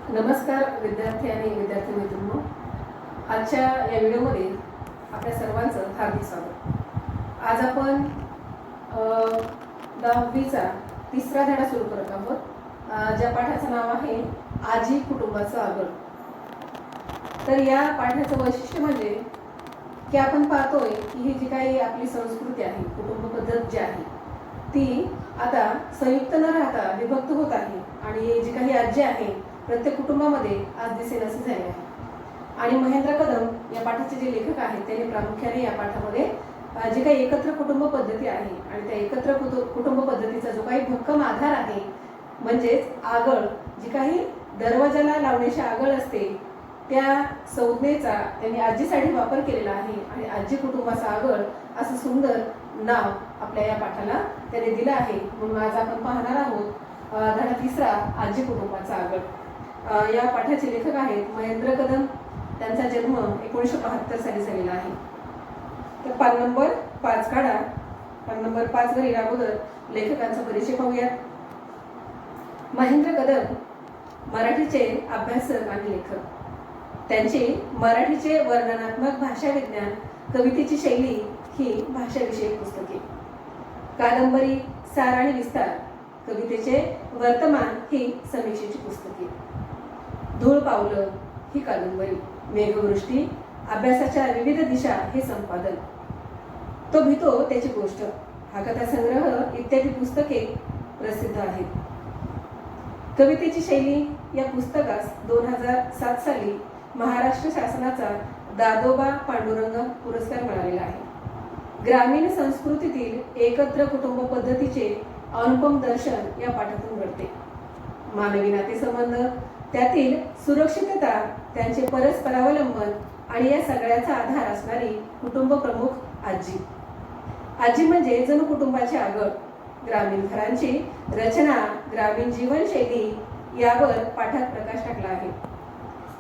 नमस्कार विद्यार्थी आणि विद्यार्थी मित्रांनो, आजच्या या व्हिडिओमध्ये आपल्या सर्वांचं हार्दिक स्वागत। आज आपण 10वीचा तिसरा धडा सुरू करत आहोत, ज्या पाठाचं नाव आहे आजी कुटुंबाचं आगळ। तर या पाठाचं वैशिष्ट्य म्हणजे की आपण पाहतोय की ही जी काही आपली संस्कृती आहे, कुटुंब पद्धत जी आहे ती आता संयुक्त न राहता विभक्त होत आहे आणि जी काही आजी आहे प्रत्येक कुटुंबामध्ये आज दिसेल असे झाले आहे। आणि महेंद्र कदम या पाठाचे जे लेखक आहेत त्यांनी प्रामुख्याने या पाठामध्ये जी काही एकत्र कुटुंब पद्धती आहे आणि त्या एकत्र कुटुंब पद्धतीचा जो काही भक्कम आधार आहे म्हणजेच आगळ, जी काही दरवाजाला लावण्याची आगळ असते त्या संज्ञेचा त्यांनी आजीसाठी वापर केलेला आहे आणि आजी कुटुंबाचा आगळ असं सुंदर नाव आपल्या या पाठाला त्यांनी दिलं आहे। म्हणून आज आपण पाहणार आहोत धडा तिसरा, आजी कुटुंबाचा आगळ। या पाठाचे लेखक आहेत महेंद्र कदम। त्यांचा जन्म 1972 साली झालेला आहे। तर पान नंबर 5 काढा। पान नंबर 5 वरील अगोदर लेखकांचा परिचय पाहूयात। महेंद्र कदम मराठीचे अभ्यासक आणि लेखक। त्यांची मराठीचे वर्णनात्मक भाषा विज्ञान, कवितेची शैली ही भाषाविषयक पुस्तके, कादंबरी सार आणि विस्तार, कवितेचे वर्तमान ही समीक्षेची पुस्तके, धूळ पावलं ही कादंबरी, मेघवृष्टी, अभ्यासाच्या विविध दिशा हे संपादन, तो भीतो त्याची गोष्ट हा कथासंग्रह इत्यादी पुस्तके प्रसिद्ध आहेत। कवितेची शैली या पुस्तकास 2007 साली महाराष्ट्र शासनाचा दादोबा पांडुरंग पुरस्कार मिळालेला आहे। ग्रामीण संस्कृतीतील एकत्र कुटुंब पद्धतीचे अनुपम दर्शन या पाठातून घडते। मानवी नातेसंबंध, त्यातील सुरक्षितता, त्यांचे परस्परावलंबन आणि या सगळ्याचा आधार असणारी कुटुंब प्रमुख आजी। आजी म्हणजे जणू कुटुंबाचे आगळ। ग्रामीण घरांची रचना, ग्रामीण जीवनशैली यावर पाठात प्रकाश टाकला आहे।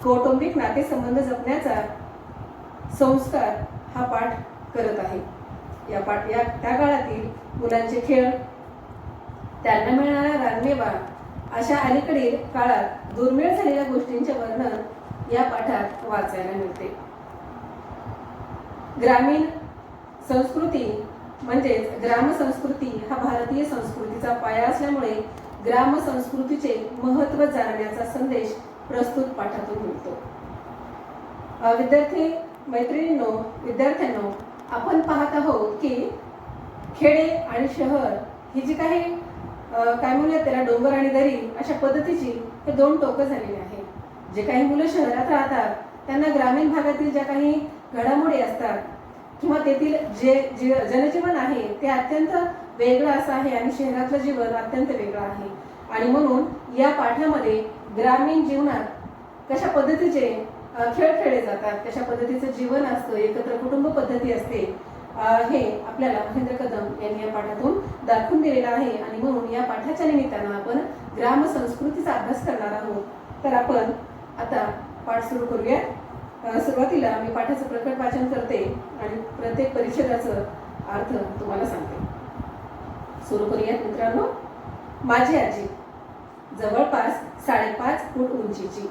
कौटुंबिक नातेसंबंध जपण्याचा संस्कार हा पाठ करत आहे। त्या काळातील मुलांचे खेळ, त्यांना मिळणारा रानमेवा अशा अलीकडील काळात दुर्मिळ झालेल्या गोष्टींचे वर्णन या पाठात वाचायला मिळते। ग्रामीण संस्कृती म्हणजेच ग्राम संस्कृती हा भारतीय संस्कृतीचा पाया असल्यामुळे ग्राम संस्कृतीचे महत्त्व जाणण्याचा संदेश प्रस्तुत पाठातून मिळतो। विद्यार्थी मैत्रिणींनो, विद्यार्थ्यांनो, आपण पाहत आहोत की खेडे आणि शहर ही जी काही काय म्हणूयात त्याला डोंगर आणि दरी अशा पद्धतीची हे दोन टोकं झालेली आहे। जे काही मुलं शहरात राहतात त्यांना ग्रामीण भागातील ज्या काही घडामोडी असतात किंवा तेथील जे जनजीवन आहे ते अत्यंत वेगळं असं आहे आणि शहरातलं जीवन अत्यंत वेगळं आहे। आणि म्हणून या पाठामध्ये ग्रामीण जीवनात कशा पद्धतीचे खेळ खेळले जातात, कशा पद्धतीचं जीवन असतं, एकत्र कुटुंब पद्धती असते, हे आपल्याला महेंद्र कदम यांनी या पाठातून दाखवून दिलेलं आहे। आणि म्हणून या पाठाच्या निमित्तानं आपण ग्राम संस्कृतीचा अभ्यास करणार आहोत। तर आपण आता पाठ सुरू करूया। सुरुवातीला मी पाठाचं प्रकट वाचन करते आणि प्रत्येक परिच्छेदाचं अर्थ तुम्हाला सांगते। सुरू करूयात मित्रांनो। माझी आजी जवळपास 5.5 फूट उंचीची,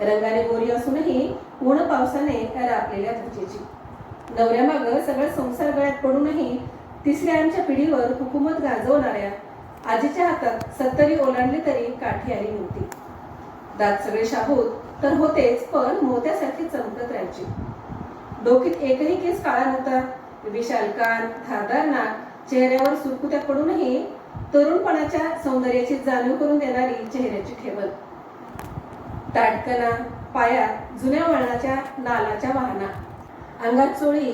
रंगाने गोरी असूनही ऊन पावसाने रापलेल्या त्वचेची, नवऱ्यामागं सगळं संसार गळ्यात पडूनही तिसऱ्या आमच्या पिढीवर हुकूमत गाजवणाऱ्या आजीच्या हातात 70 ओलांडली तरी काठी आली नव्हती। दात सगळे शाबूत तर होतेच, पण मोत्यासारखी चमकत राहायची। डोकीत एकही केस काळा नव्हता, विशाल कान, धारदार नाक, चेहऱ्यावर सुरकुत्या पडूनही तरुणपणाच्या सौंदर्याची जाणीव करून देणारी चेहऱ्याची ठेवण, ताटकना, पायात जुन्या वळणाच्या नालाच्या वाहना, अंगात चोळी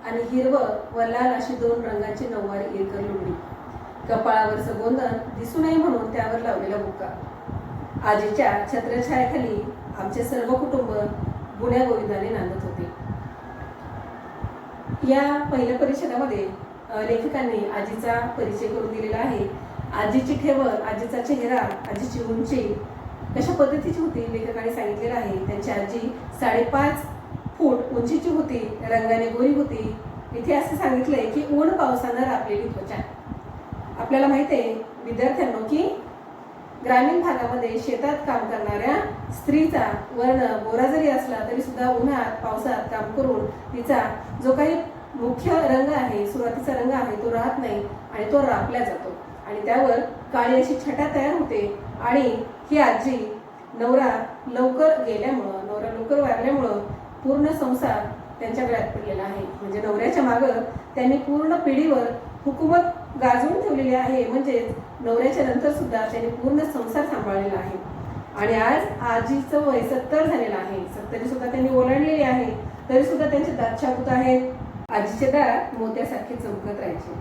आणि हिरवं व लाल अशी 2 रंगाची नऊवारी इरकर लुगडी, कपाळावरचं गोंधन दिसू नये म्हणून त्यावर लावलेला बुक्का। आजीच्या छत्रछायाखाली आमचे सर्व कुटुंब गुण्या गोविंदाने नांदत होते। या पहिल्या परिच्छेदामध्ये लेखकांनी आजीचा परिचय करून दिलेला आहे। आजीची ठेवण, आजीचा चेहरा, आजीची उंची कशा पद्धतीची होती लेखकाने सांगितलेलं आहे। त्यांची आजी 5.5 फूट उंचीची होती, रंगाने गोरी होती। इथे असं सांगितलंय की ऊन पावसानं रापलेली त्वचा। आपल्याला माहिती आहे विद्यार्थ्यांनो की ग्रामीण भागामध्ये शेतात काम करणाऱ्या स्त्रीचा वर्ण गोरा जरी असला तरी सुद्धा उन्हात पावसात काम करून तिचा जो काही मुख्य रंग आहे, सुरुवातीचा रंग आहे, तो राहत नाही आणि तो राखला जातो आणि त्यावर काळी अशी छटा तयार होते. आणि ही आजी नवरा लवकर वारल्यामुळं पूर्ण संसार त्यांच्या गळ्यात पडलेला आहे. म्हणजे नवऱ्याच्या मागं त्यांनी पूर्ण पिढीवर हुकूमत गाजवून ठेवलेली आहे. म्हणजे नवऱ्याच्या नंतर सुद्धा त्यांनी पूर्ण संसार सांभाळलेला आहे. आणि आज आजीचं वय 70 झालेलं आहे. 70 सुद्धा त्यांनी ओलांडलेली आहे. तरी सुद्धा त्यांचे दात शाबूत आहेत. आजीचे दात मोत्यासारखे चमकत राहायचे.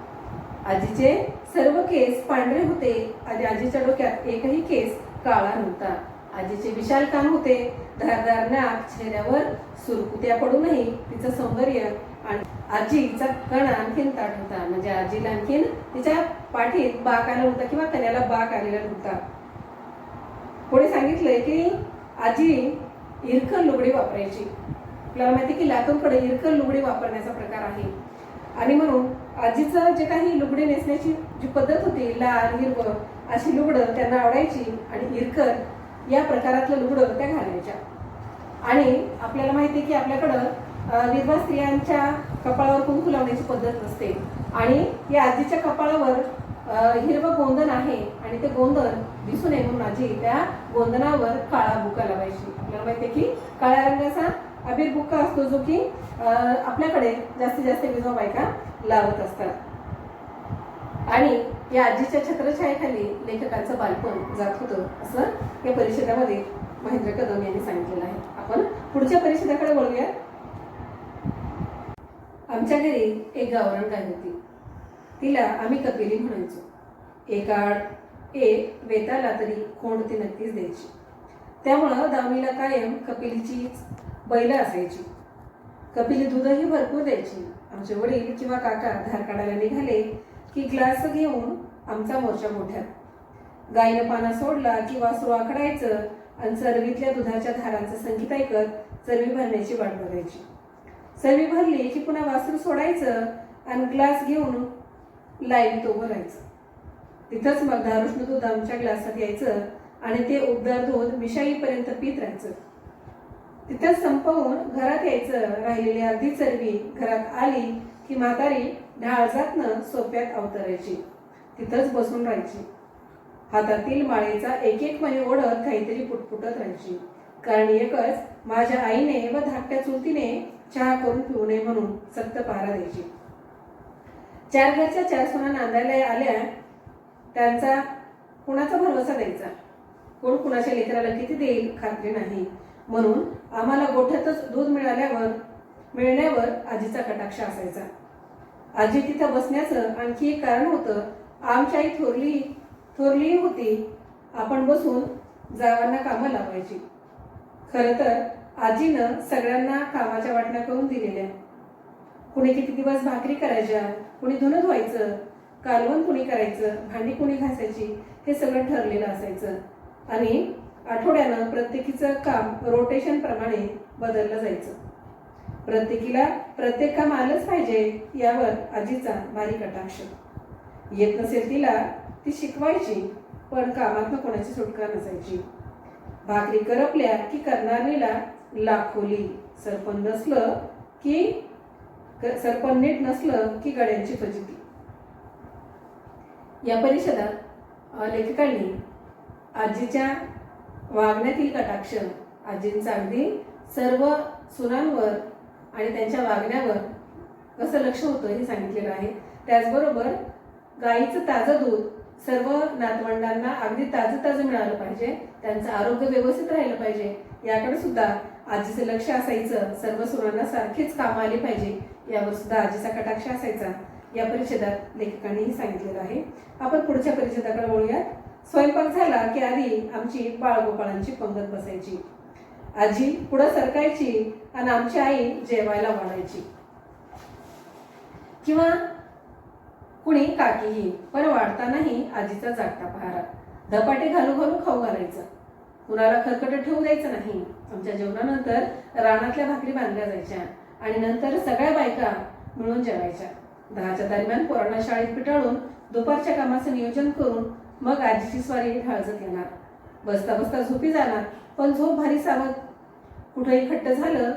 आजीचे सर्व केस पांढरे होते आणि आजीच्या डोक्यात एकही केस काळा नव्हता. आजीचे विशाल कान होते, धारदार नाक, चेहऱ्यावर सुरकुत्या पडूनही तिचं सौंदर्य आणि आजीचा कण आणखीन ताट होता. म्हणजे आजीला आणखीन तिच्या पाठीत बाक आला होता किंवा कण्याला बाक आलेला नव्हता. पुढे सांगितलंय की आजी इरकल लुगडी वापरायची. आपल्याला माहिती की लातूरकडे इरकल लुगडी वापरण्याचा प्रकार आहे आणि म्हणून आजीचं जे काही लुगडी नेसण्याची जी पद्धत होती, लाल हिरवं अशी लुगडं त्यांना आवडायची आणि इरकल या प्रकारातलं लुगडं त्या घालायच्या. आणि आपल्याला माहिती आहे की आपल्याकडं विधवा स्त्रियांच्या कपाळावर कुंकू लावण्याची पद्धत नसते आणि या आजीच्या कपाळावर हिरवं गोंधन आहे आणि ते गोंधन दिसून नये म्हणून आजी त्या गोंधनावर काळा बुक्का लावायची. आपल्याला माहिती आहे की काळ्या रंगाचा अबीर बुक्का असतो जो की आपल्याकडे जास्तीत जास्त विधवा बायका लावत असतात. आणि या आजीच्या छत्रछायेखाली लेखकांचं बालपण जात होतं असं या परिषदेमध्ये महेंद्र कदम यांनी सांगितलेलं आहे. आपण पुढच्या परिषदेकडे वळूया. आमच्या घरी एक गावरान गाय होती. तिला आम्ही कपिली म्हणायचो. एक वेताला तरी खोंड ती नक्कीच द्यायची. त्यामुळं दावणीला कायम कपिलीचीच बैलं असायची. कपिली दूधही भरपूर द्यायची. आमचे वडील किंवा काका धार काढायला निघाले की ग्लास घेऊन आमचा मोर्चा मोठ्यात. गायीनं पाना सोडला की वासरू आखडायचं आणि चरवीतल्या दुधाच्या धारांचं संगीत ऐकत चरवी भरण्याची वाट बघायची. चरवी भरली की पुन्हा वासरू सोडायचं आणि ग्लास घेऊन लाईनीत उभं राहायचं. तिथंच मग दारुष्ण दूध आमच्या ग्लासात यायचं आणि ते उबदार दूध मिशाईपर्यंत पीत राहायचं. तिथंच संपवून घरात यायचं. राहिलेली अर्धी चरबी घरात आली की म्हातारी ढाळजातनं सोप्यात अवतरायची. तिथंच बसून राहायची. हातातील माळेचा एक मणी ओढत काहीतरी पुटपुटत राहायची. कारण एकच माझ्या आईने व धाकट्या चुलतीने चहा करून पिऊ नये म्हणून सक्त पहारा द्यायची. 4 घरच्या 4 सुना नांदायला आल्या. त्यांचा कुणाचा भरवसा द्यायचा. कोण कुणाच्या लेकराला किती देईल खात्री नाही. म्हणून आम्हाला गोठ्यातच दूध मिळण्यावर आजीचा कटाक्ष असायचा. आजी तिथं बसण्याचं आणखी एक कारण होतं. आमची आई थोरली होती. आपण बसून जावांना कामं लावायची. खरं तर आजीनं सगळ्यांना कामाच्या वाटण्या करून दिलेल्या. कुणी किती दिवस भाकरी करायच्या, कुणी धुणं धुवायचं, कालवण कुणी करायचं, भांडी कुणी घासायची, हे सगळं ठरलेलं असायचं. आणि आठवड्यानं प्रत्येकीचं काम रोटेशन प्रमाणे बदललं जायचं. प्रत्येक काम आलंच पाहिजे यावर आजीचा भारी कटाक्ष. येत नसेल तिला ती शिकवायची, पण कामातनं कोणाची सुटका नसायची. भाकरी करपल्या की करणारीला लाखोली. सरपण नीट नसलं की गड्यांची फजिती. या परिषदात लेखकांनी आजीच्या वागण्यातील कटाक्ष, आजींचा अगदी सर्व सुनांवर आणि त्यांच्या वागण्यावर कसं लक्ष होतं हे सांगितलेलं आहे. त्याचबरोबर गाईचं ताजं दूध सर्व नातवंडांना अगदी ताजं मिळालं पाहिजे, त्यांचं आरोग्य व्यवस्थित राहिलं पाहिजे याकडे सुद्धा आजीचं लक्ष असायचं. सर्व सुनांना सारखीच कामं आली पाहिजे यावर सुद्धा आजीचा कटाक्ष असायचा. या परिषदात लेखकांनीही सांगितलेलं आहे. आपण पुढच्या परिषदाकडे वळूयात. स्वयंपाक झाला की आधी आमची बाळगोपाळांची पंगत बसायची. आजी पुढं सरकायची आणि आमची आई जेवायला वाढायची किंवा कुणी काकीही. पण वाढतानाही आजीचा जागता पहारा. धपाटे घालू खाऊ घालायचं. कुणाला खरकटं ठेवू द्यायचं नाही. आमच्या जेवणानंतर रानातल्या भाकरी बांधल्या जायच्या आणि नंतर सगळ्या बायका मिळून जेवायच्या. 10च्या दरम्यान पोरांना शाळेत पिटाळून दुपारच्या कामाचं नियोजन करून मग आजीची स्वारी ढाळजत येणार. बसता बसता झोपी जाणार, पण झोप भारी सावध. कुठंही खट्ट झालं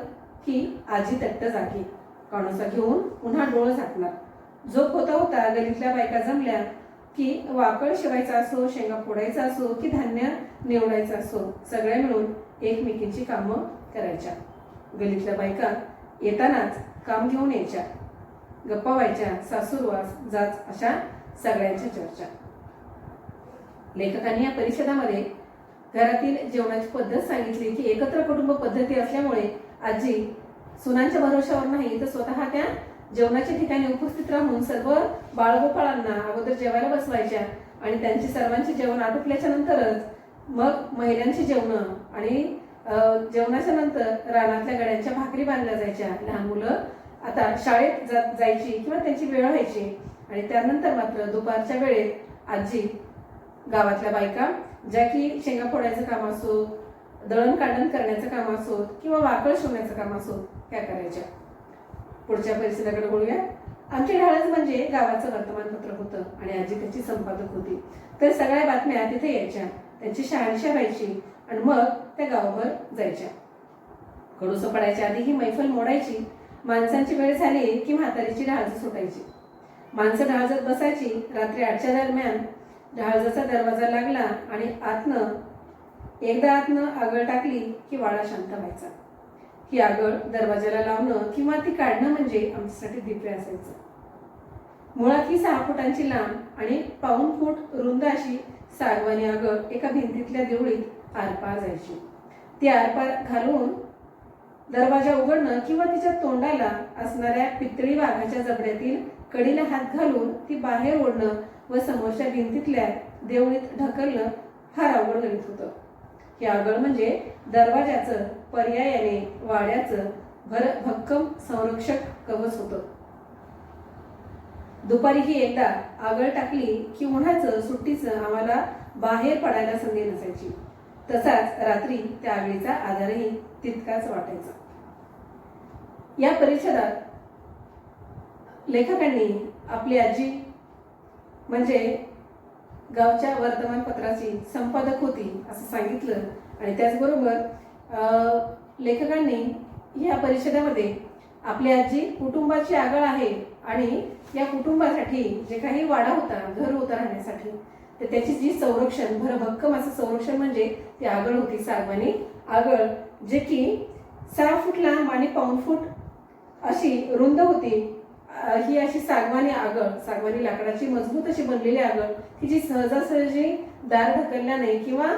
की आजी तट्ट जागी, काणूसा घेऊन पुन्हा डोळं झाकणार. झोप होता होता गलीतल्या बायका जमल्या की वाकळ शिवायचा असो, शेंगा फोडायचा असो की धान्य निवडायचं असो, सगळ्या मिळून एकमेकींची कामं करायच्या. गलीतल्या बायका येतानाच काम घेऊन यायच्या, गप्पा व्हायच्या, सासूरवास जाच अशा सगळ्यांच्या चर्चा. लेखकांनी या परिच्छेदामध्ये घरातील जेवणाची पद्धत सांगितली की एकत्र कुटुंब पद्धती असल्यामुळे आजी सुनांच्या भरोशावर नाही तर स्वतः त्या जेवणाच्या ठिकाणी उपस्थित राहून सर्व बाळगोपाळांना अगोदर जेवायला बसवायच्या आणि त्यांची सर्वांची जेवण आटोपल्याच्या नंतरच मग महिलांची जेवणं आणि जेवणाच्या नंतर रानातल्या गड्यांच्या भाकरी बांधल्या जायच्या. लहान मुलं आता शाळेत जायची किंवा त्यांची वेळ व्हायची आणि त्यानंतर मात्र दुपारच्या वेळेत आजी गावातल्या बायका ज्या की शेंगा फोडायचं काम असो, दळण काढण करण्याचं काम असो किंवा वाकळ शिवण्याचं काम असो त्या करायच्या. पुढच्या परिस्थितीकडे बोलूया. आमची ढाळच म्हणजे गावाचं वर्तमानपत्र होतं आणि आजी त्याची संपादक होती. तर सगळ्या बातम्या तिथे यायच्या, त्यांची शहानिशा व्हायची आणि मग त्या गावभर जायच्या. कडूसं पडायच्या आधी ही मैफल मोडायची. माणसांची वेळ झाली की म्हातारीची ढाळज सुटायची. माणसं ढाळजत बसायची. रात्री 8च्या दरम्यान ढाळजाचा दरवाजा लागला आणि एकदा आतनं आगळ टाकली की वाडा शांत व्हायचा. ही आगळ दरवाजाला लावणं किंवा ती काढणं म्हणजे आमच्यासाठी दिव्य असायचं. मुळात ही 6 फुटांची लांब आणि पाऊण फूट रुंद अशी सागवानी आगळ एका भिंतीतल्या देवळीत आरपार जायची. ती आरपार घालून दरवाजा उघडणं किंवा तिच्या तोंडाला असणाऱ्या पितळी वाघाच्या जबड्यातील कडीला हात घालून ती बाहेर ओढणं व समोरच्या भिंतीतल्या देवळीत ढकलणं फार अवघड गणित होतं. ही आगळ म्हणजे दरवाजाचं पर्यायाने वाड्याचं भक्कम संरक्षक कवच होतं. दुपारी ही एकदा आगळ टाकली की उन्हाचं सुट्टीचं आम्हाला बाहेर पडायला संधी नसायची. तसाच रात्री त्या आगळीचा आधारही तितकाच वाटायचा. या परिच्छेदात लेखकांनी आपली आजी म्हणजे गावच्या वर्तमानपत्राची संपादक होती असं सांगितलं आणि त्याचबरोबर लेखकांनी या परिच्छेदामध्ये आपली आजी कुटुंबाची आगळ आहे आणि या कुटुंबासाठी जे काही वाडा होता, घर होतं राहण्यासाठी, तर त्याची जी संरक्षण भक्कम असं संरक्षण म्हणजे ती आगळ होती, सागवानी आगळ, जे की 6 फूट लांब आणि पाऊण फूट अशी रुंद होती. ही अशी सागवानी आगळ, सागवानी लाकडाची मजबूत अशी बनलेली आगळ की जी सहजासहजी दार ढकलल्याने किंवा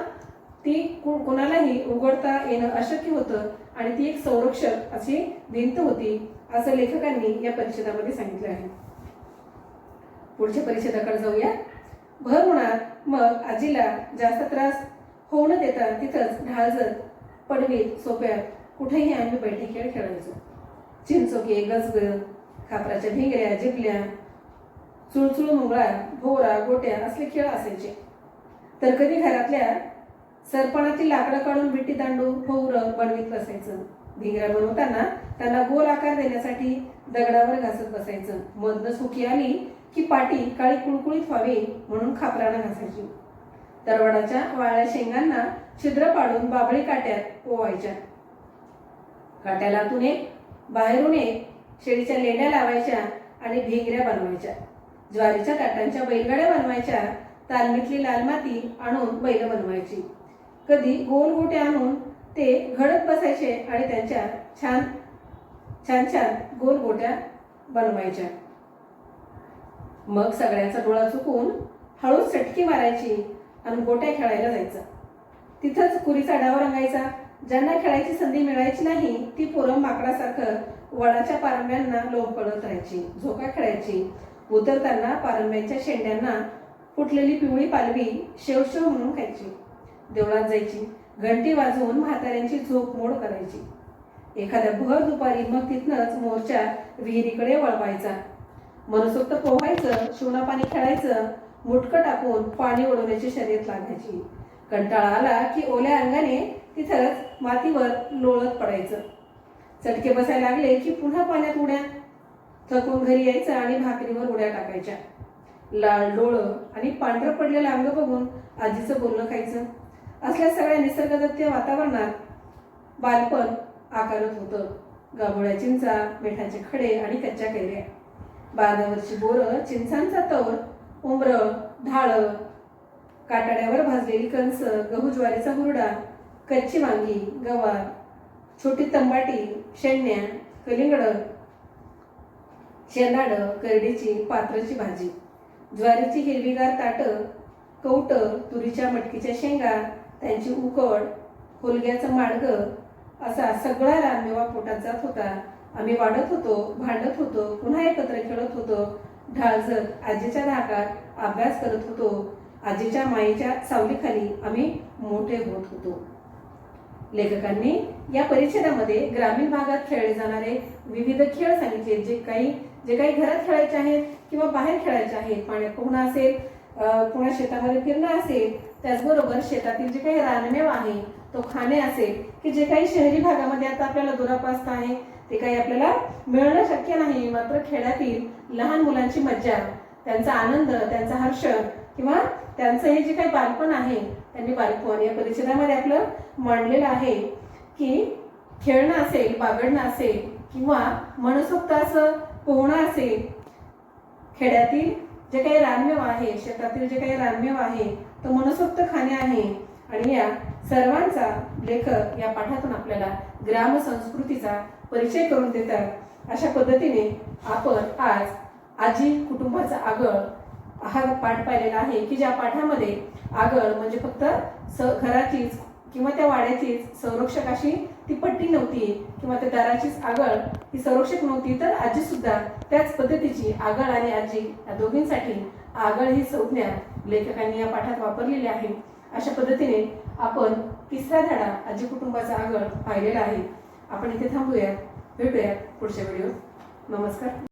ती कोणालाही उघडता येणं अशक्य होतं आणि ती एक संरक्षक अशी भिंत होती असं लेखकांनी या परिच्छेदामध्ये सांगितलं आहे. पुढच्या परिच्छेदाकडे जाऊया. भर उन्हात मग आजीला जास्त त्रास होऊ न देता तिथंच ढाळजत, पडवीत, सोप्यात कुठेही आम्ही बैठे खेळ खेळायचो. चिंचोके, गजग, खापराच्या भिंगऱ्या, जिबल्या, चुळचुळ मुंगळा, भोवरा, गोट्या असले खेळ असायचे. तर कधी घरातल्या सरपणातील लाकडं काढून विटी दांडू भोवरं बनवीत बसायचं. भिंगऱ्या बनवताना त्यांना गोल आकार देण्यासाठी दगडावर घासत बसायचं. मधनं सुकी आली की पाटी काळी कुळकुळीत व्हावी म्हणून खापरानं घासायची. तरवडाच्या वाळ्या शेंगांना छिद्र पाडून बाबळी काट्यात ओवायच्या. काट्यालातून एक बाहेरून एक शेळीच्या लेंड्या लावायच्या आणि भिंगऱ्या बनवायच्या. ज्वारीच्या ताटांच्या बैलगाड्या बनवायच्या. तालमीतली लाल माती आणून बैल बनवायची. कधी गोल गोटे आणून ते घडत बसायचे आणि त्यांच्या छान छान छान गोल गोट्या बनवायच्या. मग सगळ्यांचा डोळा चुकून हळूच चटकी मारायची आणि गोट्या खेळायला जायचं. तिथंच कुरीचा डाव रंगायचा. ज्यांना खेळायची संधी मिळायची नाही ती पोरं माकडासारखं वडाच्या पारंब्यांना लोंबकळत राहायची, झोका खेळायची. उतरताना पारंब्यांच्या शेंड्यांना फुटलेली पिवळी पालवी शेवशेव म्हणून खायची. देवळात जायची. घंटी वाजवून म्हाताऱ्यांची झोप मोड करायची. एखाद्या भर दुपारी मग तिथनंच मोर्चा विहिरीकडे वळवायचा. मनसोक्त पोहायचं, शिवणा पाणी खेळायचं. मुटकं टाकून पाणी ओढवण्याची शर्यत लागायची. कंटाळा आला की ओल्या अंगाने तिथंच मातीवर लोळत पडायचं. चटके बसायला लागले की पुन्हा पाण्यात उड्या. थकून घरी यायचं आणि भाकरीवर उड्या टाकायच्या. लाल डोळं आणि पांढरं पडलेलं अंग बघून आजीचं बोलणं खायचं. असल्या सगळ्या निसर्गदत्त वातावरणात बालपण आकारत होतं. गाभोळ्या चिंचा, मिठाचे खडे आणि कच्च्या कैऱ्या, बांधावरची बोरं, चिंचांचा तवर, उंबरं, ढाळं, काटाड्यावर भाजलेली कणस, गहू ज्वारीचा हुरडा, कच्ची वांगी, गवार, छोटी तंबाटी, शेंड्या, कलिंगड, शेंदाड, करडीची पात्राची भाजी, ज्वारीची हिरवीगार ताटं, कवट, तुरीच्या मटकीच्या शेंगा, त्यांची उकड, होलग्याचं माडगं, असा सगळा रानमेवा पोटात जात होता. आम्ही वाढत होतो, भांडत होतो, पुन्हा एकत्र खेळत होतो. ढाळजत आजीच्या धाकात अभ्यास करत होतो. आजीच्या मायेच्या सावलीखाली आम्ही मोठे होत होतो. लेखकांनी या परिच्छेदामध्ये ग्रामीण भागात खेळले जाणारे विविध खेळ सांगितले, जे काही घरात खेळायचे आहेत किंवा बाहेर खेळायचे आहेत. पाण्यात पोहणं असेल, पुन्हा शेतामध्ये फिरणं असेल, त्याचबरोबर शेतातील जे काही रानमेवा आहे तो खाणे असेल, की जे काही शहरी भागामध्ये आता आपल्याला दुरापास्त आहे ते काही आपल्याला मिळणं शक्य नाही. मात्र खेड्यातील लहान मुलांची मज्जा, त्यांचा आनंद, त्यांचा हर्ष किंवा त्यांचं हे जे काही बालपण आहे, त्यांनी बालपण या परिच्छेदामध्ये आपलं मांडलेलं आहे. की खेळणं असेल, बागडणं असेल किंवा मनसोक्त असं पोहणं असेल, खेड्यातील जे काही रानमेवा आहे, शेतातील जे काही रानमेवा आहे तो मनसोक्त खाणे आहे. आणि या सर्वांचा लेखक या पाठातून आपल्याला ग्राम संस्कृतीचा परिचय करून देतात. अशा पद्धतीने आपण आज आजी कुटुंबाचा आगळ हा पाठ पाहिलेला आहे, की ज्या पाठामध्ये आगळ म्हणजे फक्त घराचीच किंवा त्या वाड्याचीच संरक्षक अशी ती पट्टी नव्हती किंवा त्या दाराचीच आगळ ही संरक्षक नव्हती, तर आजी सुद्धा त्याच पद्धतीची आगळ आणि आजी या दोघींसाठी आगळ ही संज्ञा लेखकांनी या पाठात वापरलेली आहे. अशा पद्धतीने आपण तिसरा धडा आजी कुटुंबाचा आगळ पाहिलेला आहे. आपण इथे थांबूया, भेटूया पुढच्या व्हिडिओ. नमस्कार.